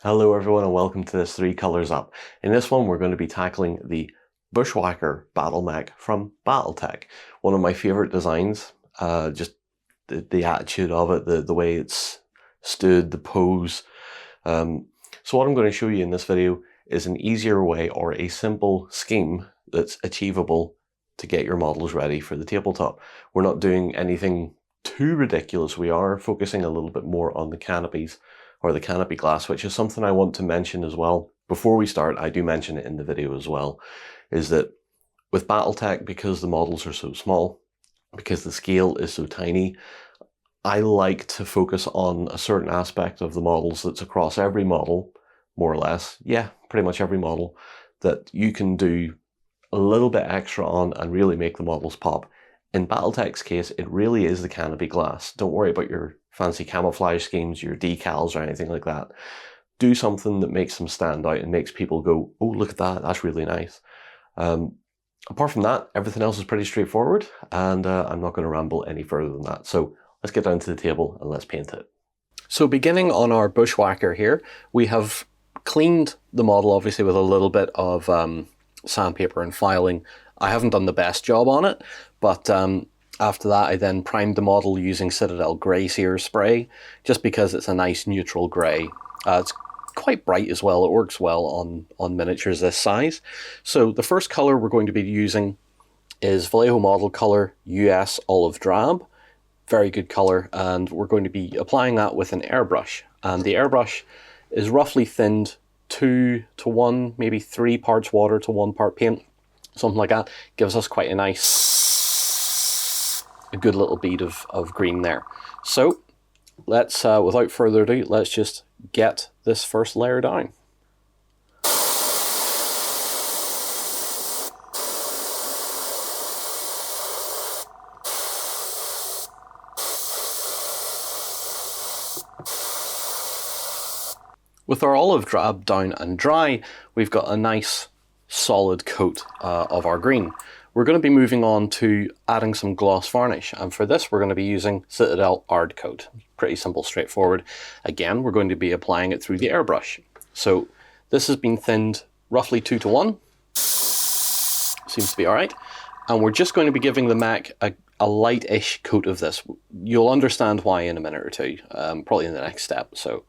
Hello everyone and welcome to this 3 Colours Up. In this one we're going to be tackling the Bushwacker Battlemech from BattleTech. One of my favourite designs, just the attitude of it, the way it's stood, the pose. So what I'm going to show you in this video is an easier way or a simple scheme that's achievable to get your models ready for the tabletop. We're not doing anything too ridiculous, we are focusing a little bit more on the canopies or the canopy glass, which is something I want to mention as well. Before we start, I do mention it in the video as well, is that with BattleTech, because the models are so small, because the scale is so tiny, I like to focus on a certain aspect of the models that's across every model, more or less. Yeah, pretty much every model, that you can do a little bit extra on and really make the models pop. In BattleTech's case, it really is the canopy glass. Don't worry about your fancy camouflage schemes, your decals or anything like that. Do something that makes them stand out and makes people go, oh, look at that, that's really nice. Apart from that, everything else is pretty straightforward, and I'm not going to ramble any further than that. So let's get down to the table and let's paint it. So beginning on our Bushwacker here, we have cleaned the model obviously with a little bit of sandpaper and filing. I haven't done the best job on it, but after that I then primed the model using Citadel Grey Sear spray, just because it's a nice neutral grey. It's quite bright as well, it works well on miniatures this size. So the first colour we're going to be using is Vallejo model colour US Olive Drab. Very good colour, and we're going to be applying that with an airbrush. And the airbrush is roughly thinned 2 to 1, maybe 3 parts water to 1 part paint. Something like that. Gives us quite a good little bead of green there. So let's, without further ado, let's just get this first layer down. With our olive drab down and dry, we've got a nice solid coat of our green. We're going to be moving on to adding some gloss varnish, and for this we're going to be using Citadel Ardcoat. Pretty simple, straightforward. Again, we're going to be applying it through the airbrush. So this has been thinned roughly 2 to 1. Seems to be alright. And we're just going to be giving the mech a light-ish coat of this. You'll understand why in a minute or two, probably in the next step. So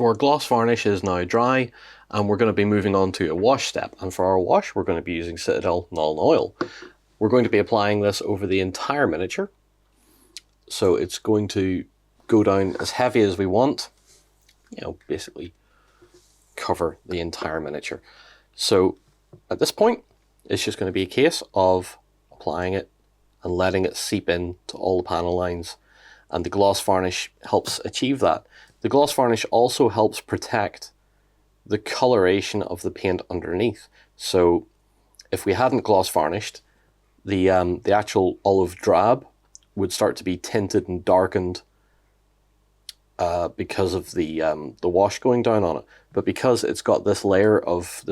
our gloss varnish is now dry, and we're going to be moving on to a wash step. And for our wash, we're going to be using Citadel Nuln oil. We're going to be applying this over the entire miniature. So it's going to go down as heavy as we want, you know, basically cover the entire miniature. So at this point, it's just going to be a case of applying it and letting it seep in to all the panel lines. And the gloss varnish helps achieve that. The gloss varnish also helps protect the coloration of the paint underneath. So if we hadn't gloss varnished, the actual olive drab would start to be tinted and darkened because of the wash going down on it. But because it's got this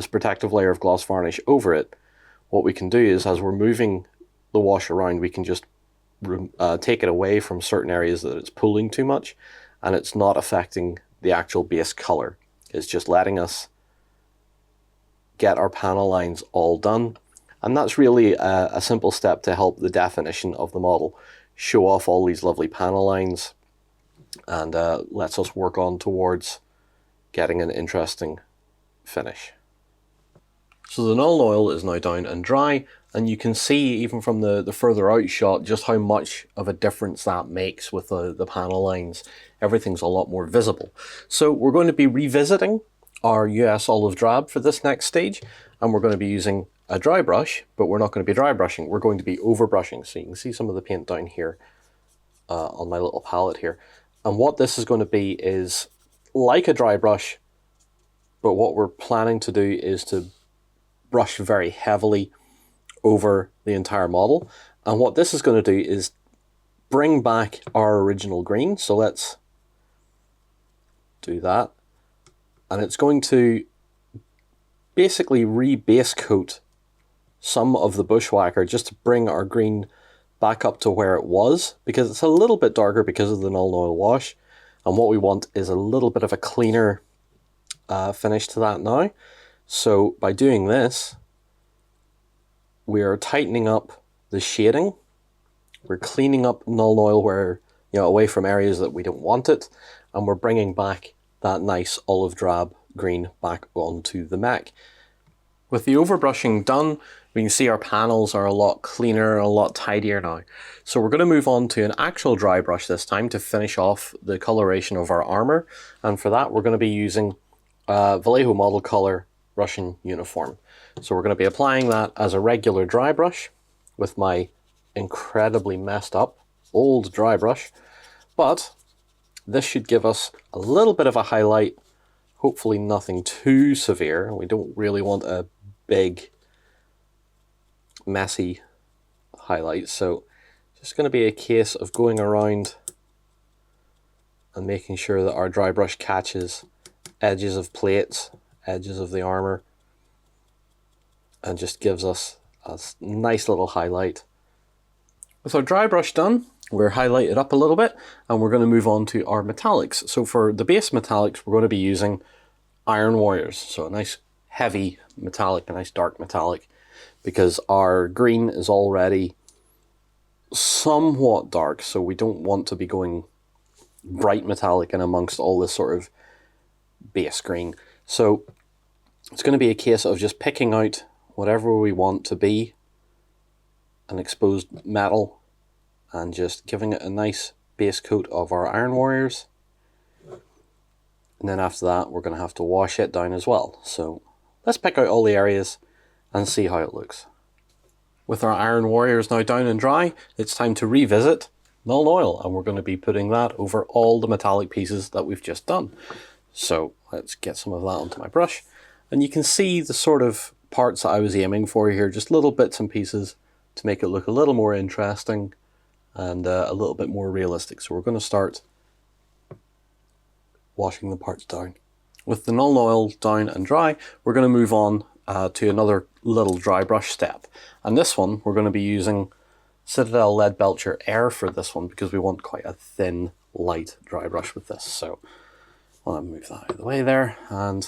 protective layer of gloss varnish over it, what we can do is, as we're moving the wash around, we can just take it away from certain areas that it's pulling too much, and it's not affecting the actual base color. It's just letting us get our panel lines all done. And that's really a simple step to help the definition of the model, show off all these lovely panel lines, and lets us work on towards getting an interesting finish. So the Nuln oil is now down and dry, and you can see even from the further out shot just how much of a difference that makes with the panel lines. Everything's a lot more visible. So we're going to be revisiting our US Olive Drab for this next stage, and we're going to be using a dry brush, but we're not going to be dry brushing, we're going to be over brushing. So you can see some of the paint down here on my little palette here. And what this is going to be is like a dry brush, but what we're planning to do is to brush very heavily over the entire model. And what this is going to do is bring back our original green. So let's do that. And it's going to basically re-base coat some of the Bushwacker just to bring our green back up to where it was, because it's a little bit darker because of the Nuln Oil wash, and what we want is a little bit of a cleaner finish to that now. So by doing this, we are tightening up the shading, we're cleaning up Nuln Oil where, away from areas that we don't want it, and we're bringing back that nice olive drab green back onto the mech. With the overbrushing done, we can see our panels are a lot cleaner and a lot tidier now. So we're going to move on to an actual dry brush this time to finish off the coloration of our armor. And for that, we're going to be using Vallejo model color Russian uniform. So we're going to be applying that as a regular dry brush with my incredibly messed up old dry brush. But this should give us a little bit of a highlight, hopefully nothing too severe. We don't really want a big messy highlight, so just going to be a case of going around and making sure that our dry brush catches edges of plates, edges of the armor, and just gives us a nice little highlight. With our dry brush done, we're highlighted up a little bit, and we're going to move on to our metallics. So for the base metallics, we're going to be using Iron Warriors, so a nice heavy metallic, a nice dark metallic, because our green is already somewhat dark, so we don't want to be going bright metallic in amongst all this sort of base green. So it's going to be a case of just picking out whatever we want to be an exposed metal and just giving it a nice base coat of our Iron Warriors. And then after that, we're going to have to wash it down as well. So let's pick out all the areas and see how it looks. With our Iron Warriors now down and dry, it's time to revisit Nuln Oil, and we're going to be putting that over all the metallic pieces that we've just done. So let's get some of that onto my brush, and you can see the sort of parts that I was aiming for here, just little bits and pieces to make it look a little more interesting and a little bit more realistic. So we're going to start washing the parts down. With the Nuln Oil down and dry, we're going to move on to another little dry brush step. And this one, we're going to be using Citadel Leadbelcher Air for this one, because we want quite a thin, light dry brush with this. So I'll move that out of the way there and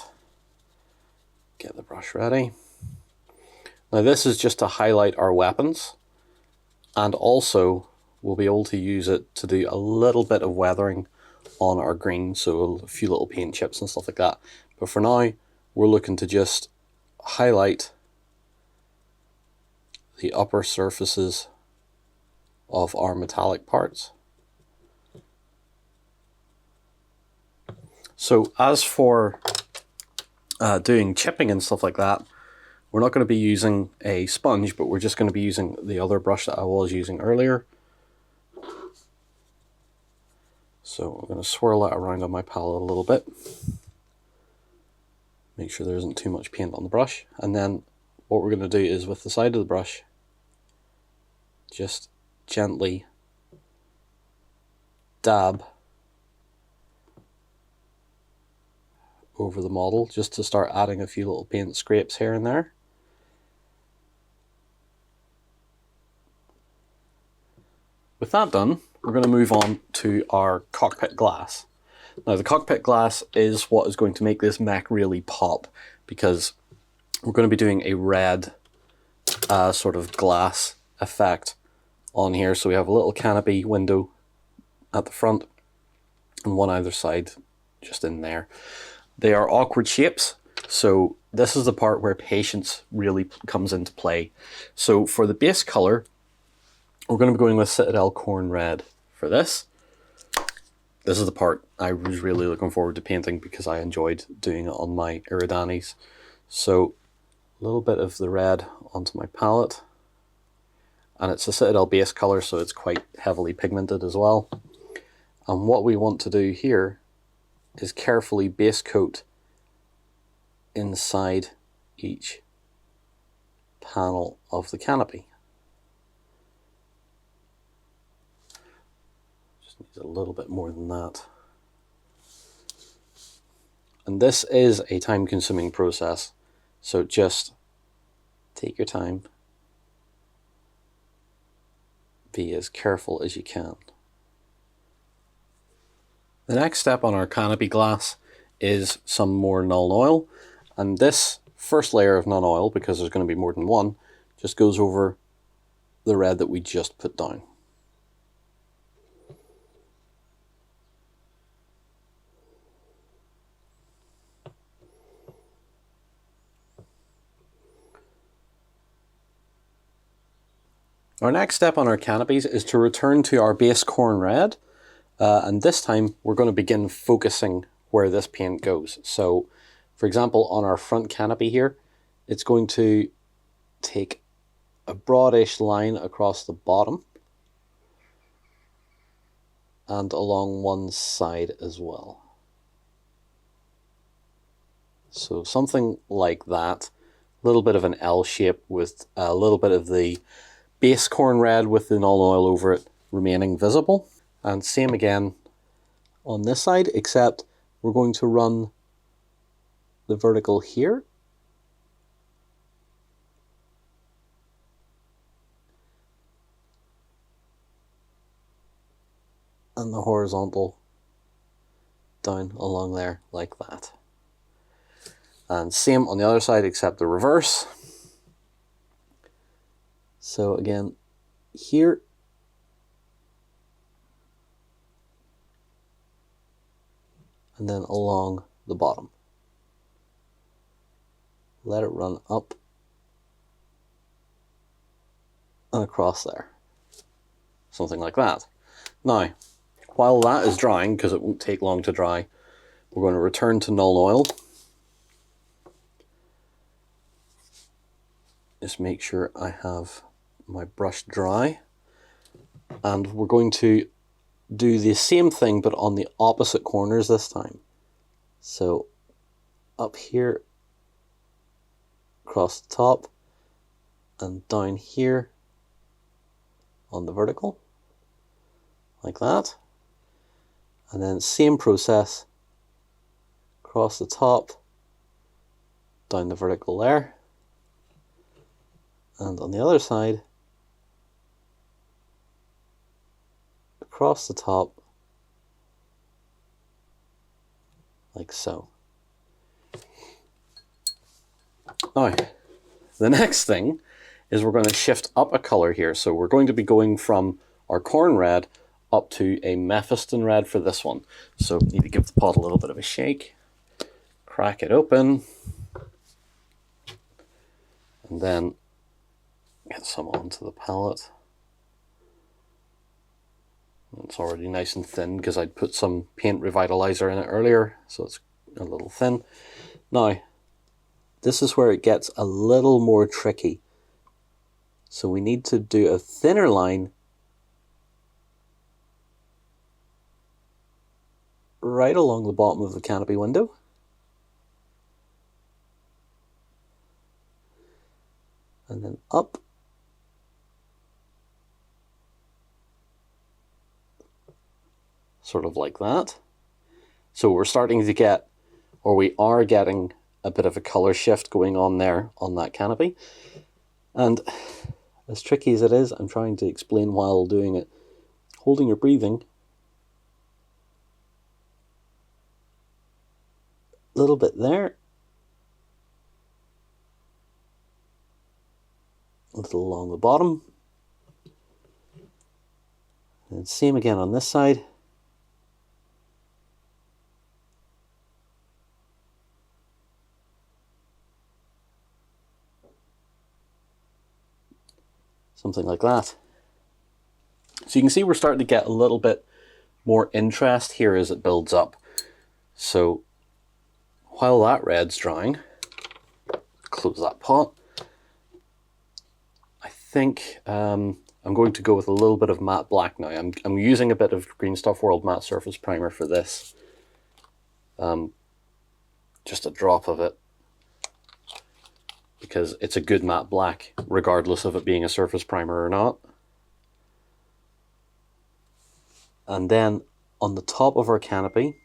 get the brush ready. Now this is just to highlight our weapons, and also we'll be able to use it to do a little bit of weathering on our green, so a few little paint chips and stuff like that. But for now, we're looking to just highlight the upper surfaces of our metallic parts. So as for doing chipping and stuff like that, we're not going to be using a sponge, but we're just going to be using the other brush that I was using earlier. So I'm going to swirl that around on my palette a little bit. Make sure there isn't too much paint on the brush. And then what we're going to do is with the side of the brush, just gently dab over the model, just to start adding a few little paint scrapes here and there. With that done, we're going to move on to our cockpit glass. Now the cockpit glass is what is going to make this mech really pop, because we're going to be doing a red sort of glass effect on here. So we have a little canopy window at the front and one either side just in there. They are awkward shapes, so this is the part where patience really comes into play. So for the base color, we're going to be going with Citadel Khorne Red for this. This is the part I was really looking forward to painting because I enjoyed doing it on my Iridanis. So a little bit of the red onto my palette. And it's a Citadel base color, so it's quite heavily pigmented as well. And what we want to do here is carefully base coat inside each panel of the canopy. Just needs a little bit more than that. And this is a time-consuming process, So just take your time. Be as careful as you can. The next step on our canopy glass is some more Nuln oil. And this first layer of Nuln oil, because there's going to be more than one, just goes over the red that we just put down. Our next step on our canopies is to return to our base Khorne Red, and this time we're going to begin focusing where this paint goes. So, for example, on our front canopy here, it's going to take a broadish line across the bottom and along one side as well. So something like that, a little bit of an L shape with a little bit of the base Khorne Red with the Nuln oil over it remaining visible. And same again on this side, except we're going to run the vertical here. And the horizontal down along there like that. And same on the other side except the reverse. So again, here and then along the bottom. Let it run up and across there. Something like that. Now, while that is drying, because it won't take long to dry, we're going to return to Nuln oil. Just make sure I have my brush dry. And we're going to do the same thing but on the opposite corners this time. So up here, across the top, and down here on the vertical, like that. And then same process, across the top, down the vertical there, and on the other side, across the top, like so. Now, the next thing is we're going to shift up a color here. So we're going to be going from our Khorne Red up to a Mephiston Red for this one. So need to give the pot a little bit of a shake, crack it open, and then get some onto the palette. It's already nice and thin because I'd put some paint revitalizer in it earlier, so it's a little thin. Now, this is where it gets a little more tricky. So we need to do a thinner line right along the bottom of the canopy window. And then up. Sort of like that. So we're starting to get, or we are getting, a bit of a color shift going on there on that canopy. And as tricky as it is, I'm trying to explain while doing it. Holding your breathing. A little bit there. A little along the bottom. And same again on this side. Something like that. So you can see we're starting to get a little bit more interest here as it builds up. So while that red's drying, close that pot. I think I'm going to go with a little bit of matte black now. I'm using a bit of Green Stuff World Matte Surface Primer for this. Just a drop of it, because it's a good matte black, regardless of it being a surface primer or not. And then on the top of our canopy,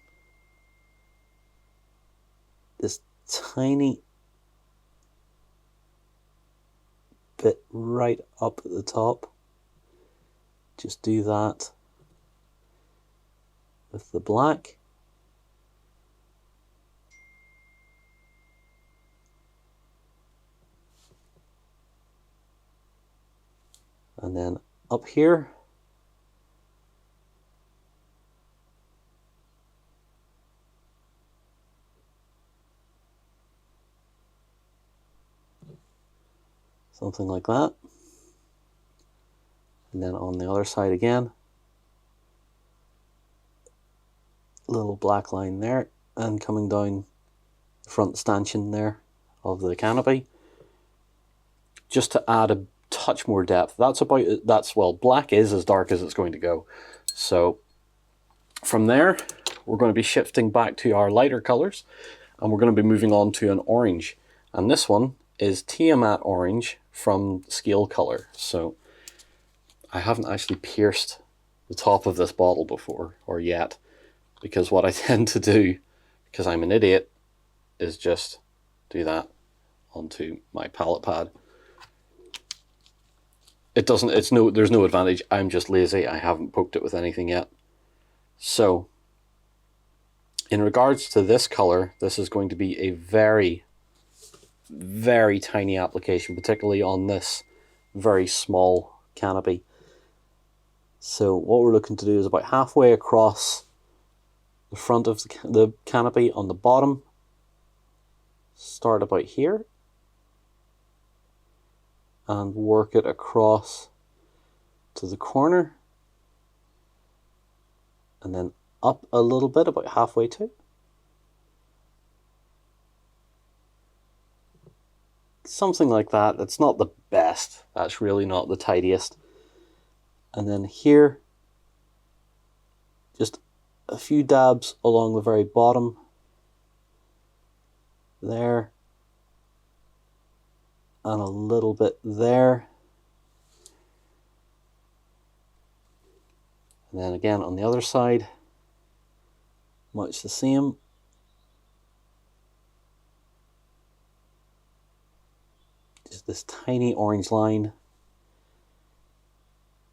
this tiny right up at the top. Just do that with the black. And then up here, something like that. And then on the other side again, a little black line there, and coming down the front stanchion there of the canopy, just to add a touch more depth. Well, black is as dark as it's going to go. So from there, we're going to be shifting back to our lighter colors, and we're going to be moving on to an orange. And this one is Tiamat orange from Scalecolour. So I haven't actually pierced the top of this bottle before, or yet, because what I tend to do, because I'm an idiot, is just do that onto my palette pad. There's no advantage. I'm just lazy. I haven't poked it with anything yet. So in regards to this color, this is going to be a very, very tiny application, particularly on this very small canopy. So what we're looking to do is about halfway across the front of the canopy on the bottom, start about here, and work it across to the corner, and then up a little bit, about halfway to. Something like that. That's not the best. That's really not the tidiest. And then here, just a few dabs along the very bottom there, and a little bit there. And then again on the other side, much the same. Just this tiny orange line,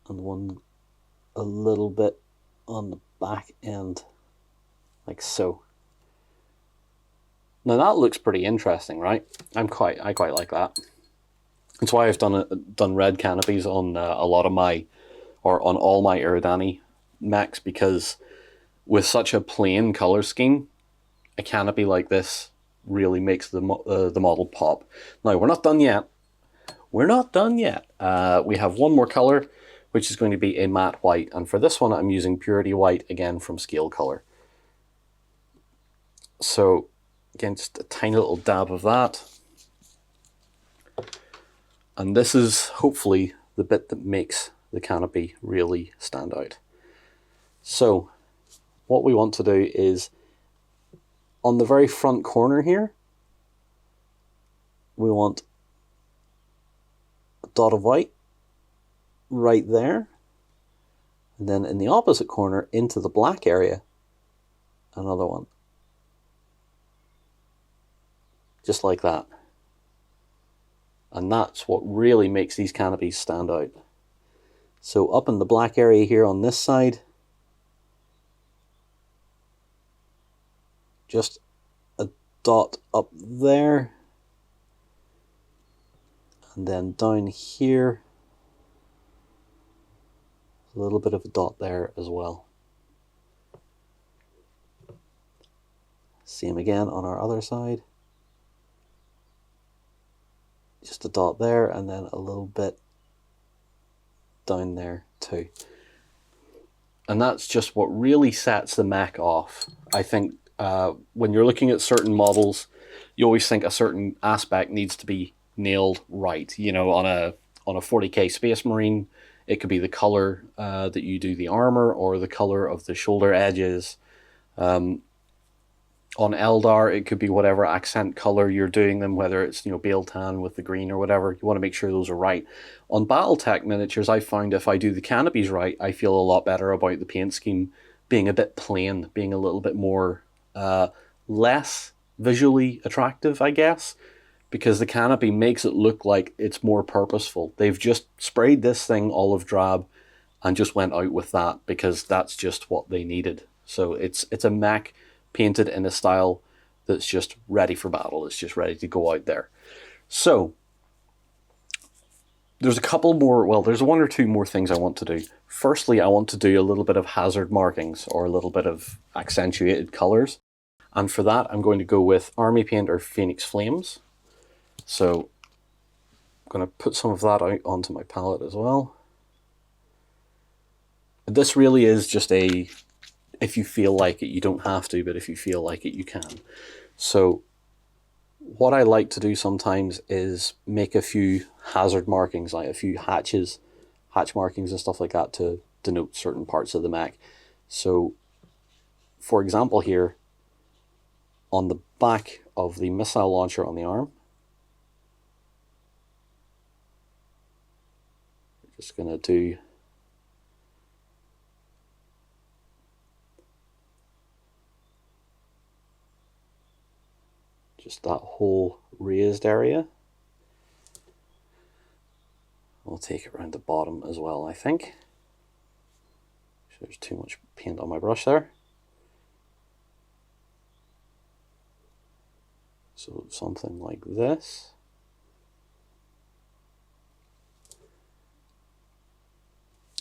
and one a little bit on the back end, like so. Now that looks pretty interesting, right? I quite like that. That's why I've done red canopies on a lot of my, or on all my Eridani mechs, because with such a plain color scheme, a canopy like this really makes the model pop. Now we're not done yet. We're not done yet. We have one more color, which is going to be a matte white, and for this one I'm using Purity White again from Scalecolour. So again, just a tiny little dab of that. And this is hopefully the bit that makes the canopy really stand out. So what we want to do is, on the very front corner here, we want a dot of white right there. And then in the opposite corner, into the black area, another one. Just like that. And that's what really makes these canopies stand out. So up in the black area here on this side, just a dot up there, and then down here, a little bit of a dot there as well. Same again on our other side. Just a dot there, and then a little bit down there too. And that's just what really sets the mech off. I think when you're looking at certain models, you always think a certain aspect needs to be nailed right. You know, on a 40k Space Marine, it could be the color that you do the armor, or the color of the shoulder edges. On Eldar, it could be whatever accent color you're doing them, whether it's, you know, Bale Tan with the green or whatever. You want to make sure those are right. On BattleTech miniatures, I found if I do the canopies right, I feel a lot better about the paint scheme being a bit plain, being a little bit more less visually attractive, I guess, because the canopy makes it look like it's more purposeful. They've just sprayed this thing olive drab and just went out with that because that's just what they needed. So it's a mech painted in a style that's just ready for battle. It's just ready to go out there. So there's a couple more, well, there's one or two more things I want to do. Firstly, I want to do a little bit of hazard markings or a little bit of accentuated colors. And for that, I'm going to go with Army Paint or Phoenix Flames. So I'm going to put some of that out onto my palette as well. This really is just a, if you feel like it, you don't have to, but if you feel like it, you can. So what I like to do sometimes is make a few hazard markings, like a few hatch markings and stuff like that to denote certain parts of the mech. So for example here, on the back of the missile launcher on the arm, we're just going to do just that whole raised area. I'll take it around the bottom as well, I think. There's too much paint on my brush there. So something like this.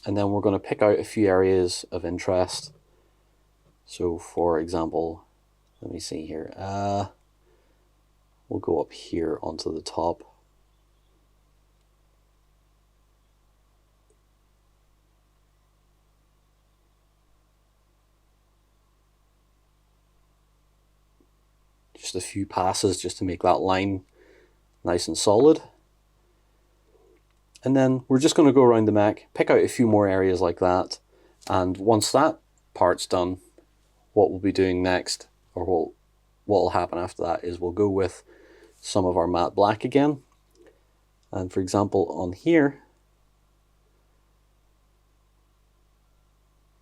And then we're going to pick out a few areas of interest. So for example, let me see here. We'll go up here onto the top. Just a few passes just to make that line nice and solid. And then we're just going to go around the mech, pick out a few more areas like that. And once that part's done, what we'll be doing next, or what will happen after that, is we'll go with some of our matte black again. And for example, on here,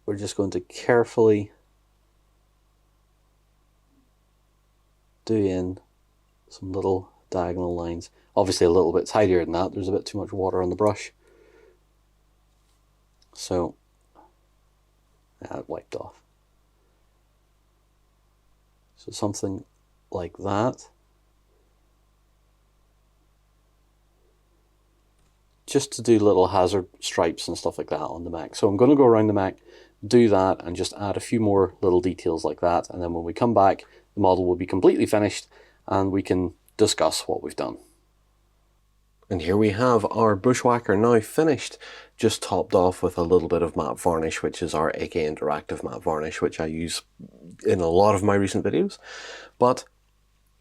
we're just going to carefully do in some little diagonal lines. Obviously a little bit tidier than that, there's a bit too much water on the brush. So, yeah, it wiped off. So something like that. Just to do little hazard stripes and stuff like that on the mech. So I'm going to go around the mech, do that, and just add a few more little details like that. And then when we come back, the model will be completely finished and we can discuss what we've done. And here we have our Bushwacker now finished, just topped off with a little bit of matte varnish, which is our AK Interactive matte varnish, which I use in a lot of my recent videos. But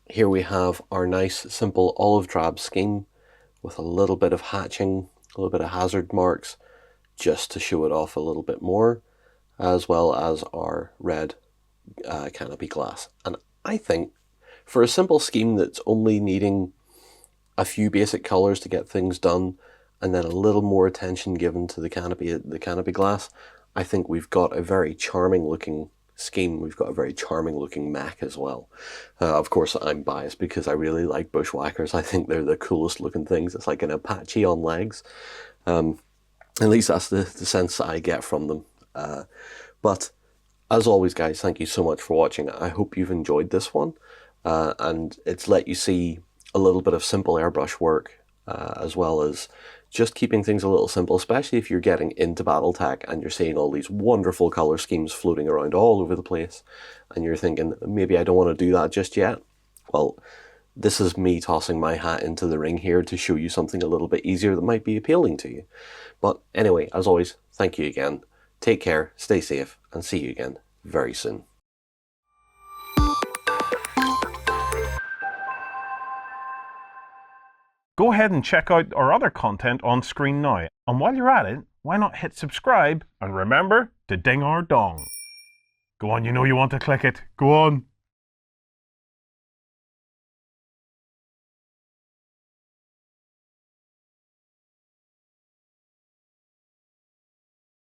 here we have our nice simple olive drab scheme with a little bit of hatching, a little bit of hazard marks, just to show it off a little bit more, as well as our red canopy glass. And I think for a simple scheme that's only needing a few basic colors to get things done, and then a little more attention given to the canopy glass, I think we've got a very charming looking scheme. We've got a very charming looking mech as well. Of course, I'm biased because I really like Bushwackers. I think they're the coolest looking things. It's like an Apache on legs. At least that's the sense I get from them. But as always, guys, thank you so much for watching. I hope you've enjoyed this one, and it's let you see a little bit of simple airbrush work, as well as just keeping things a little simple, especially if you're getting into BattleTech and you're seeing all these wonderful color schemes floating around all over the place, and you're thinking, maybe I don't want to do that just yet. Well, this is me tossing my hat into the ring here to show you something a little bit easier that might be appealing to you. But anyway, as always, thank you again. Take care, stay safe, and see you again very soon. Go ahead and check out our other content on screen now. And while you're at it, why not hit subscribe and remember to ding our dong. Go on, you know you want to click it. Go on.